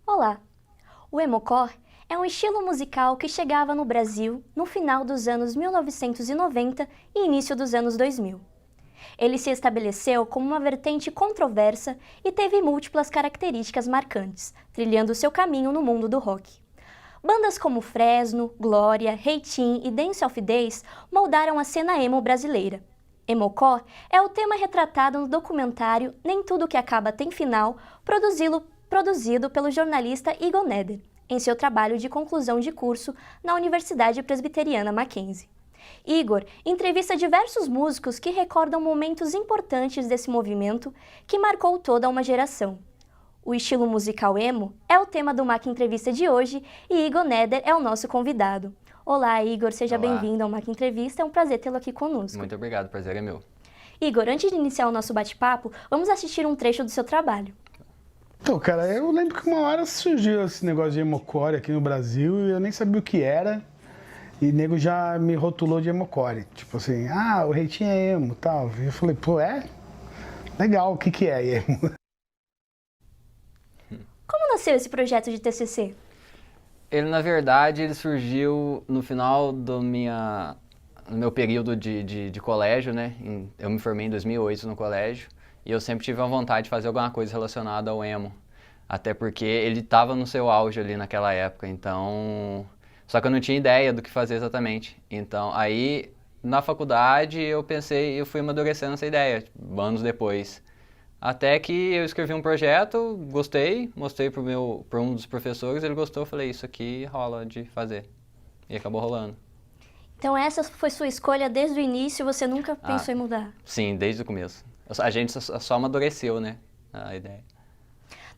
Olá! O emocore é um estilo musical que chegava no Brasil no final dos anos 1990 e início dos anos 2000. Ele se estabeleceu como uma vertente controversa e teve múltiplas características marcantes, trilhando seu caminho no mundo do rock. Bandas como Fresno, Glória, Reitinho e Dance of Days moldaram a cena emo brasileira. Emocore é o tema retratado no documentário Nem Tudo Que Acaba Tem Final, produzido pelo jornalista Igor Neder, em seu trabalho de conclusão de curso na Universidade Presbiteriana Mackenzie. Igor entrevista diversos músicos que recordam momentos importantes desse movimento que marcou toda uma geração. O estilo musical emo é o tema do Mac Entrevista de hoje e Igor Neder é o nosso convidado. Olá, Igor, seja bem-vindo ao Mac Entrevista, é um prazer tê-lo aqui conosco. Muito obrigado, o prazer é meu. Igor, antes de iniciar o nosso bate-papo, vamos assistir um trecho do seu trabalho. Então, cara, eu lembro que uma hora surgiu esse negócio de emocore aqui no Brasil e eu nem sabia o que era. E nego já me rotulou de emocore. Tipo assim, o Reitinho é emo e tal. E eu falei, pô, é? Legal, o que é emo? Como nasceu esse projeto de TCC? Ele, na verdade, ele surgiu no final no meu período de colégio, né? Eu me formei em 2008 no colégio. E eu sempre tive a vontade de fazer alguma coisa relacionada ao emo. Até porque ele estava no seu auge ali naquela época, então... Só que eu não tinha ideia do que fazer exatamente. Então, aí, na faculdade, eu fui amadurecendo essa ideia, anos depois. Até que eu escrevi um projeto, gostei, mostrei para um dos professores, ele gostou, eu falei, isso aqui rola de fazer. E acabou rolando. Então essa foi sua escolha desde o início, você nunca pensou em mudar? Sim, desde o começo. A gente só amadureceu, né, a ideia.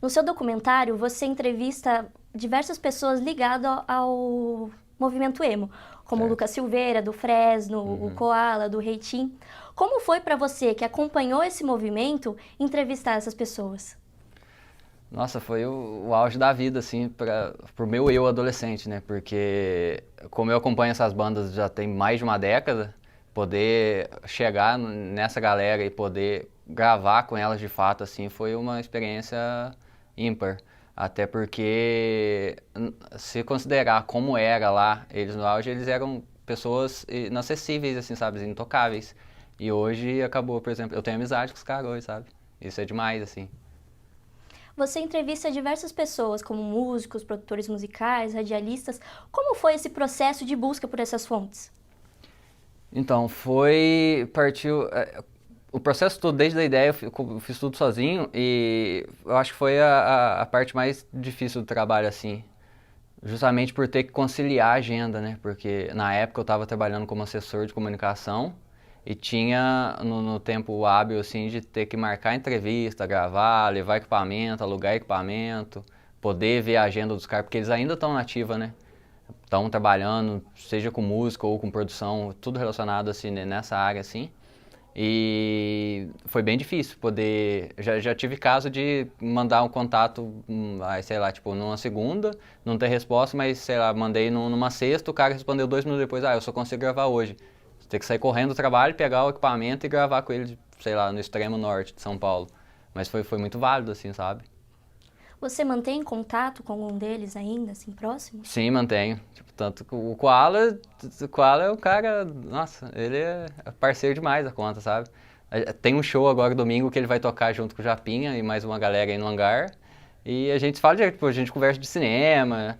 No seu documentário, você entrevista diversas pessoas ligadas ao movimento emo, como o Lucas Silveira, do Fresno, o Koala, do Reitinho. Como foi para você, que acompanhou esse movimento, entrevistar essas pessoas? Nossa, foi o auge da vida, assim, pro meu eu adolescente, né? Porque como eu acompanho essas bandas já tem mais de uma década, poder chegar nessa galera e poder gravar com elas de fato, assim, foi uma experiência ímpar. Até porque, se considerar como era lá, eles no auge, eles eram pessoas inacessíveis, assim, sabe, intocáveis. E hoje acabou, por exemplo, eu tenho amizade com os caras hoje, sabe? Isso é demais, assim. Você entrevista diversas pessoas, como músicos, produtores musicais, radialistas. Como foi esse processo de busca por essas fontes? Então, o processo todo, desde a ideia, eu fiz tudo sozinho e eu acho que foi a parte mais difícil do trabalho, assim. Justamente por ter que conciliar a agenda, né? Porque na época eu estava trabalhando como assessor de comunicação e tinha no tempo hábil, assim, de ter que marcar entrevista, gravar, levar equipamento, alugar equipamento, poder ver a agenda dos caras, porque eles ainda estão na ativa, né? Estão trabalhando, seja com música ou com produção, tudo relacionado, assim, nessa área, assim. E foi bem difícil poder... Já tive caso de mandar um contato, sei lá, tipo, numa segunda, não ter resposta, mas, sei lá, mandei numa sexta, o cara respondeu 2 minutos depois, eu só consigo gravar hoje. Você tem que sair correndo do trabalho, pegar o equipamento e gravar com ele, sei lá, no extremo norte de São Paulo. Mas foi muito válido, assim, sabe? Você mantém contato com algum deles ainda, assim, próximo? Sim, mantenho. Tipo, tanto que o Koala é um cara, nossa, ele é parceiro demais da conta, sabe? Tem um show agora domingo que ele vai tocar junto com o Japinha e mais uma galera aí no hangar. E a gente fala direto, tipo, a gente conversa de cinema.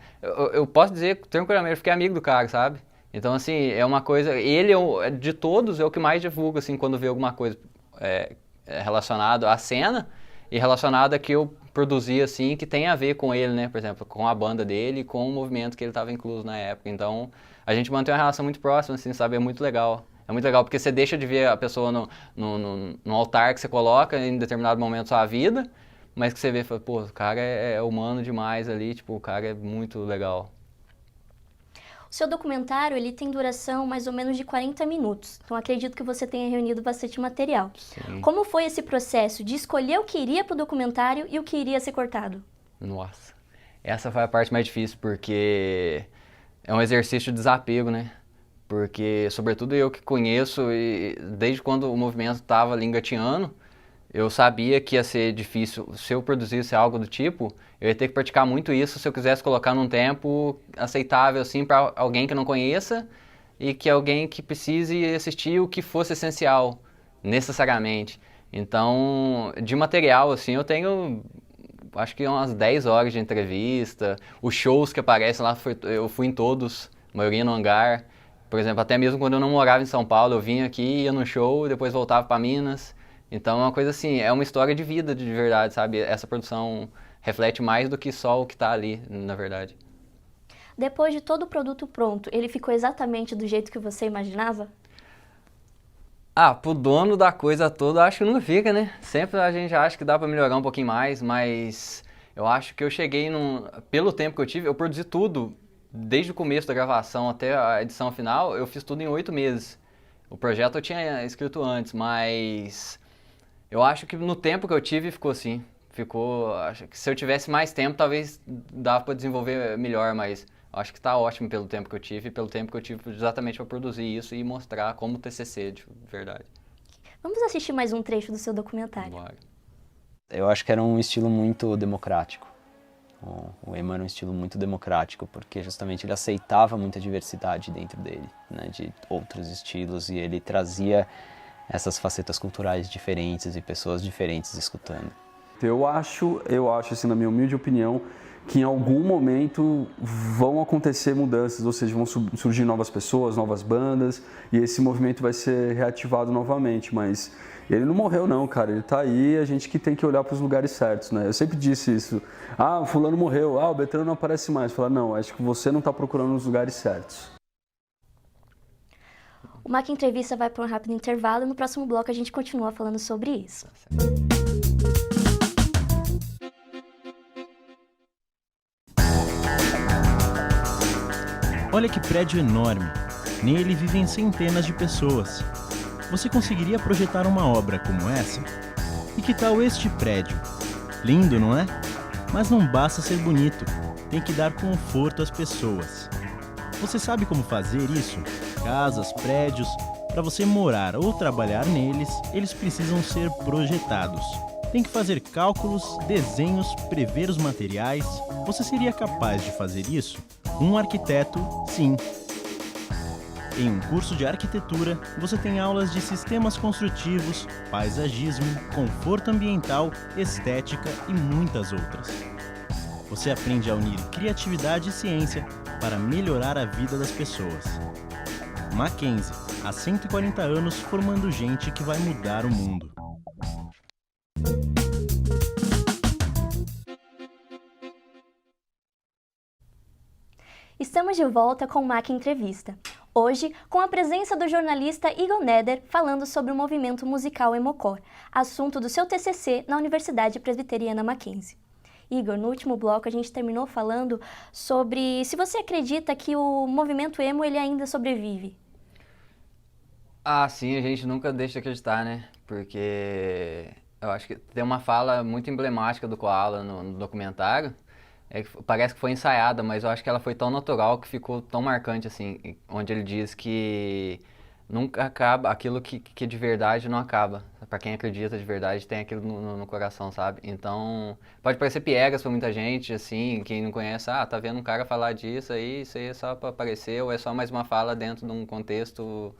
Eu posso dizer tranquilamente, eu fiquei amigo do cara, sabe? Então, assim, é uma coisa... Ele, de todos, é o que mais divulga, assim, quando vê alguma coisa relacionada à cena e relacionada a que eu produzi, assim, que tem a ver com ele, né? Por exemplo, com a banda dele, com o movimento que ele estava incluso na época. Então, a gente mantém uma relação muito próxima, assim, sabe? É muito legal. É muito legal porque você deixa de ver a pessoa no altar que você coloca em determinado momento da sua vida, mas que você vê e fala, pô, o cara é humano demais ali, tipo, o cara é muito legal. O seu documentário, ele tem duração mais ou menos de 40 minutos, então acredito que você tenha reunido bastante material. Sim. Como foi esse processo de escolher o que iria para o documentário e o que iria ser cortado? Nossa. Essa foi a parte mais difícil, porque é um exercício de desapego, né? Porque, sobretudo eu que conheço, e desde quando o movimento estava ali engatinhando, eu sabia que ia ser difícil. Se eu produzisse algo do tipo, eu ia ter que praticar muito isso se eu quisesse colocar num tempo aceitável, assim, para alguém que não conheça e que alguém que precise assistir o que fosse essencial, necessariamente. Então, de material, assim, eu tenho, acho que umas 10 horas de entrevista. Os shows que aparecem lá, eu fui em todos, a maioria no hangar. Por exemplo, até mesmo quando eu não morava em São Paulo, eu vinha aqui, ia no show, depois voltava para Minas. Então é uma coisa assim, é uma história de vida de verdade, sabe? Essa produção reflete mais do que só o que está ali, na verdade. Depois de todo o produto pronto, ele ficou exatamente do jeito que você imaginava? Ah, pro dono da coisa toda, acho que nunca fica, né? Sempre a gente acha que dá pra melhorar um pouquinho mais, mas eu acho que eu cheguei num... Pelo tempo que eu tive, eu produzi tudo, desde o começo da gravação até a edição final, eu fiz tudo em 8 meses. O projeto eu tinha escrito antes, mas eu acho que no tempo que eu tive ficou assim. Ficou, acho que se eu tivesse mais tempo, talvez dava pra desenvolver melhor, mas acho que tá ótimo pelo tempo que eu tive e pelo tempo que eu tive exatamente para produzir isso e mostrar como TCC de verdade. Vamos assistir mais um trecho do seu documentário. Bora. Eu acho que era um estilo muito democrático. O emo era um estilo muito democrático, porque justamente ele aceitava muita diversidade dentro dele, né, de outros estilos, e ele trazia essas facetas culturais diferentes e pessoas diferentes escutando. Eu acho assim, na minha humilde opinião, que em algum momento vão acontecer mudanças, ou seja, vão surgir novas pessoas, novas bandas, e esse movimento vai ser reativado novamente, mas ele não morreu não, cara, ele tá aí, a gente que tem que olhar para os lugares certos, né? Eu sempre disse isso, o fulano morreu, o Beltrano não aparece mais, falar, não, acho que você não tá procurando os lugares certos. O Mac Entrevista vai para um rápido intervalo e no próximo bloco a gente continua falando sobre isso. Olha que prédio enorme. Nele vivem centenas de pessoas. Você conseguiria projetar uma obra como essa? E que tal este prédio? Lindo, não é? Mas não basta ser bonito, tem que dar conforto às pessoas. Você sabe como fazer isso? Casas, prédios, para você morar ou trabalhar neles, eles precisam ser projetados. Tem que fazer cálculos, desenhos, prever os materiais. Você seria capaz de fazer isso? Um arquiteto, sim. Em um curso de arquitetura, você tem aulas de sistemas construtivos, paisagismo, conforto ambiental, estética e muitas outras. Você aprende a unir criatividade e ciência para melhorar a vida das pessoas. Mackenzie, há 140 anos formando gente que vai mudar o mundo. Estamos de volta com o Mac Entrevista. Hoje, com a presença do jornalista Igor Neder, falando sobre o movimento musical Emocor, assunto do seu TCC na Universidade Presbiteriana Mackenzie. Igor, no último bloco a gente terminou falando sobre se você acredita que o movimento emo ele ainda sobrevive. Ah, sim, a gente nunca deixa de acreditar, né? Porque eu acho que tem uma fala muito emblemática do Koala no documentário. Parece que foi ensaiada, mas eu acho que ela foi tão natural que ficou tão marcante, assim, onde ele diz que nunca acaba, aquilo que de verdade não acaba. Pra quem acredita de verdade, tem aquilo no coração, sabe? Então, pode parecer piegas pra muita gente, assim, quem não conhece, tá vendo um cara falar disso aí, isso aí é só pra aparecer, ou é só mais uma fala dentro de um contexto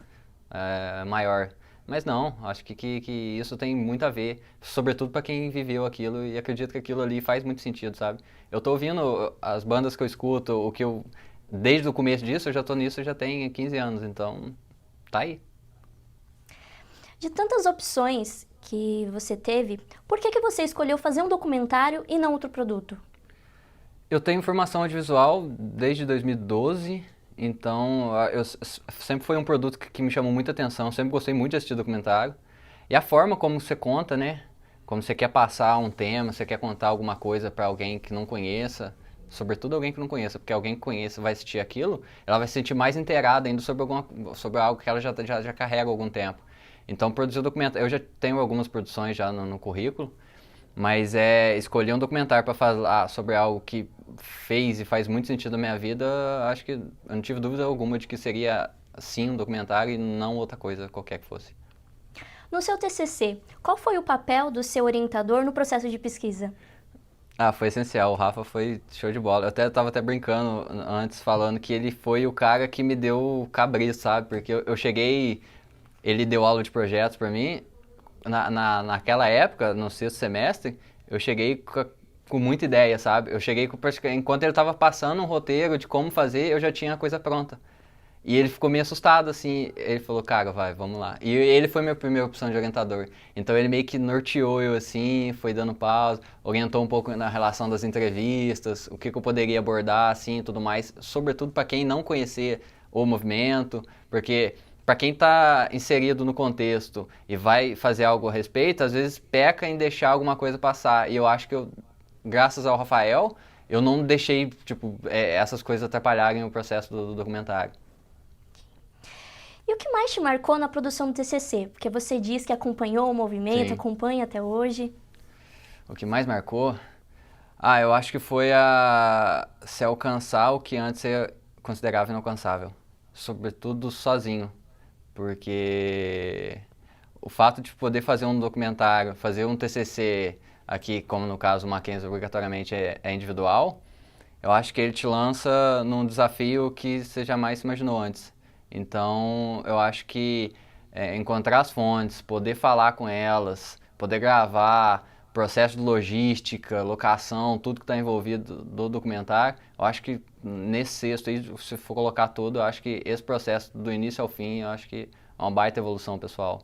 maior. Mas não, acho que isso tem muito a ver, sobretudo para quem viveu aquilo e acredita que aquilo ali faz muito sentido, sabe? Eu tô ouvindo as bandas que eu escuto, desde o começo disso, eu já tô nisso já tem 15 anos, então tá aí. De tantas opções que você teve, por que você escolheu fazer um documentário e não outro produto? Eu tenho formação audiovisual desde 2012, então sempre foi um produto que me chamou muita atenção, sempre gostei muito de assistir documentário. E a forma como você conta, né? Como você quer passar um tema, você quer contar alguma coisa para alguém que não conheça, sobretudo alguém que não conheça, porque alguém que conheça vai assistir aquilo, ela vai se sentir mais inteirada ainda sobre algo que ela já carrega há algum tempo. Então, produzir documentário, eu já tenho algumas produções já no currículo, Mas é escolher um documentário para falar sobre algo que fez e faz muito sentido na minha vida, acho que eu não tive dúvida alguma de que seria sim um documentário e não outra coisa qualquer que fosse. No seu TCC, qual foi o papel do seu orientador no processo de pesquisa? Ah, foi essencial. O Rafa foi show de bola. Eu tava até brincando antes, falando que ele foi o cara que me deu o cabrito, sabe? Porque eu cheguei, ele deu aula de projetos pra mim. Naquela época, no sexto semestre, eu cheguei com muita ideia, sabe? Eu cheguei enquanto ele tava passando um roteiro de como fazer, eu já tinha a coisa pronta. E ele ficou meio assustado, assim, ele falou, cara, vai, vamos lá. E ele foi minha primeira opção de orientador. Então ele meio que norteou eu, assim, foi dando pausa, orientou um pouco na relação das entrevistas, o que eu poderia abordar, assim, e tudo mais. Sobretudo para quem não conhecia o movimento, porque para quem está inserido no contexto e vai fazer algo a respeito, às vezes peca em deixar alguma coisa passar. E eu acho que graças ao Rafael, eu não deixei, tipo, essas coisas atrapalharem o processo do documentário. E o que mais te marcou na produção do TCC? Porque você diz que acompanhou o movimento, Sim. acompanha até hoje. O que mais marcou? Eu acho que foi se alcançar o que antes eu considerava inalcançável. Sobretudo sozinho. Porque o fato de poder fazer um documentário, fazer um TCC aqui, como no caso o Mackenzie obrigatoriamente é individual, eu acho que ele te lança num desafio que você jamais se imaginou antes. Então, eu acho que encontrar as fontes, poder falar com elas, poder gravar, processo de logística, locação, tudo que está envolvido do documentário, eu acho que nesse sexto aí, se for colocar tudo, eu acho que esse processo do início ao fim, eu acho que é uma baita evolução pessoal.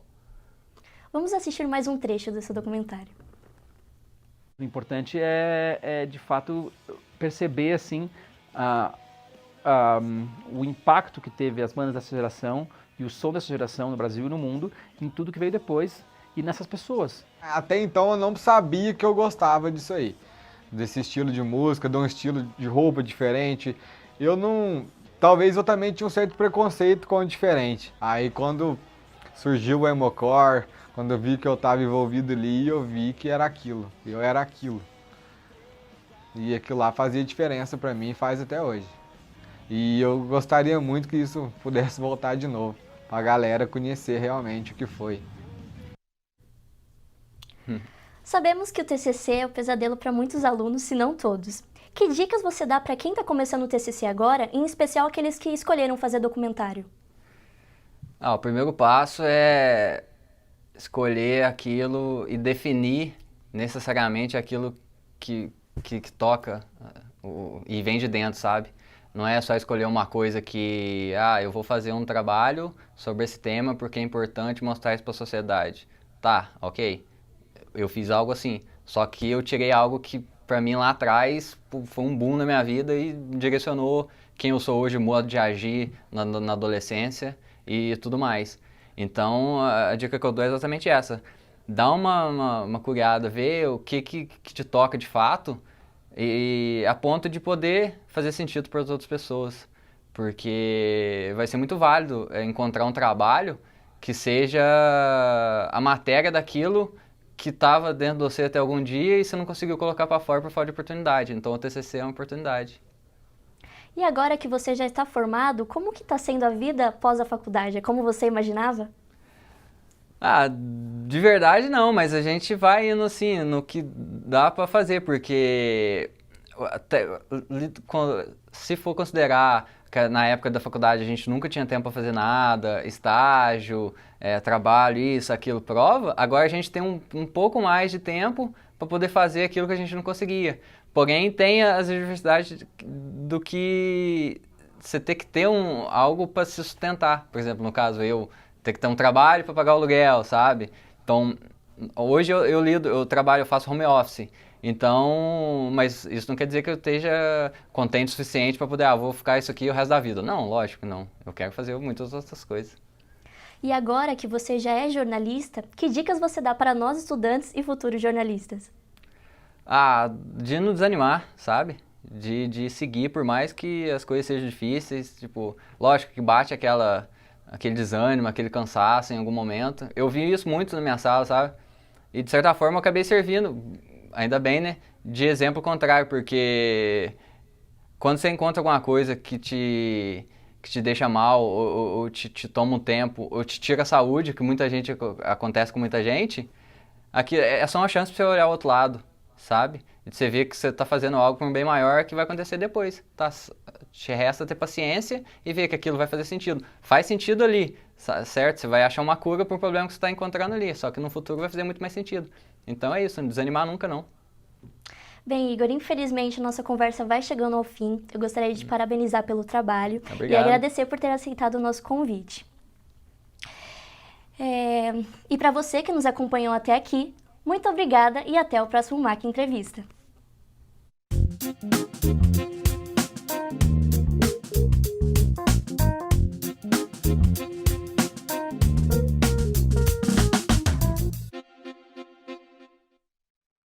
Vamos assistir mais um trecho desse documentário. O importante de fato, perceber, assim, o impacto que teve as bandas dessa geração e o som dessa geração no Brasil e no mundo, em tudo que veio depois e nessas pessoas. Até então eu não sabia que eu gostava disso aí, desse estilo de música, de um estilo de roupa diferente. Talvez eu também tinha um certo preconceito com o diferente. Aí quando surgiu o Emocore, quando eu vi que eu estava envolvido ali, eu vi que era aquilo, eu era aquilo. E aquilo lá fazia diferença para mim e faz até hoje. E eu gostaria muito que isso pudesse voltar de novo, para a galera conhecer realmente o que foi. Sabemos que o TCC é o pesadelo para muitos alunos, se não todos. Que dicas você dá para quem está começando o TCC agora, em especial aqueles que escolheram fazer documentário? O primeiro passo é escolher aquilo e definir necessariamente aquilo que toca e vem de dentro, sabe? Não é só escolher uma coisa que, eu vou fazer um trabalho sobre esse tema porque é importante mostrar isso para a sociedade. Tá, ok. Eu fiz algo assim, só que eu tirei algo que para mim lá atrás foi um boom na minha vida e direcionou quem eu sou hoje, o modo de agir na adolescência e tudo mais. Então a dica que eu dou é exatamente essa. Dá uma curiada, vê o que te toca de fato e a ponto de poder fazer sentido para as outras pessoas. Porque vai ser muito válido encontrar um trabalho que seja a matéria daquilo que estava dentro de você até algum dia e você não conseguiu colocar para fora por falta de oportunidade. Então o TCC é uma oportunidade. E agora que você já está formado, como que está sendo a vida após a faculdade? É como você imaginava? De verdade não, mas a gente vai indo assim, no que dá para fazer, porque se for considerar que na época da faculdade a gente nunca tinha tempo para fazer nada, estágio, trabalho, isso, aquilo, prova, agora a gente tem um pouco mais de tempo para poder fazer aquilo que a gente não conseguia. Porém, tem as adversidades do que você ter que ter algo para se sustentar. Por exemplo, no caso, eu ter que ter um trabalho para pagar o aluguel, sabe? Então, hoje eu trabalho, eu faço home office. Então, mas isso não quer dizer que eu esteja contente o suficiente para poder, vou ficar isso aqui o resto da vida. Não, lógico, não. Eu quero fazer muitas outras coisas. E agora que você já é jornalista, que dicas você dá para nós estudantes e futuros jornalistas? De não desanimar, sabe? De seguir, por mais que as coisas sejam difíceis. Tipo, lógico que bate aquele desânimo, aquele cansaço em algum momento. Eu vi isso muito na minha sala, sabe? E de certa forma eu acabei servindo ainda bem, né, de exemplo contrário, porque quando você encontra alguma coisa que te deixa mal, ou te toma um tempo, ou te tira a saúde, que muita gente acontece com muita gente, aqui é só uma chance para você olhar o outro lado, sabe? E você ver que você está fazendo algo para um bem maior que vai acontecer depois, tá? Te resta ter paciência e ver que aquilo vai fazer sentido. Faz sentido ali, certo? Você vai achar uma cura para o problema que você está encontrando ali, só que no futuro vai fazer muito mais sentido. Então é isso, não desanimar nunca não. Bem, Igor, infelizmente nossa conversa vai chegando ao fim. Eu gostaria de te parabenizar pelo trabalho Obrigado. e agradecer por ter aceitado o nosso convite. E para você que nos acompanhou até aqui, muito obrigada e até o próximo MAC Entrevista.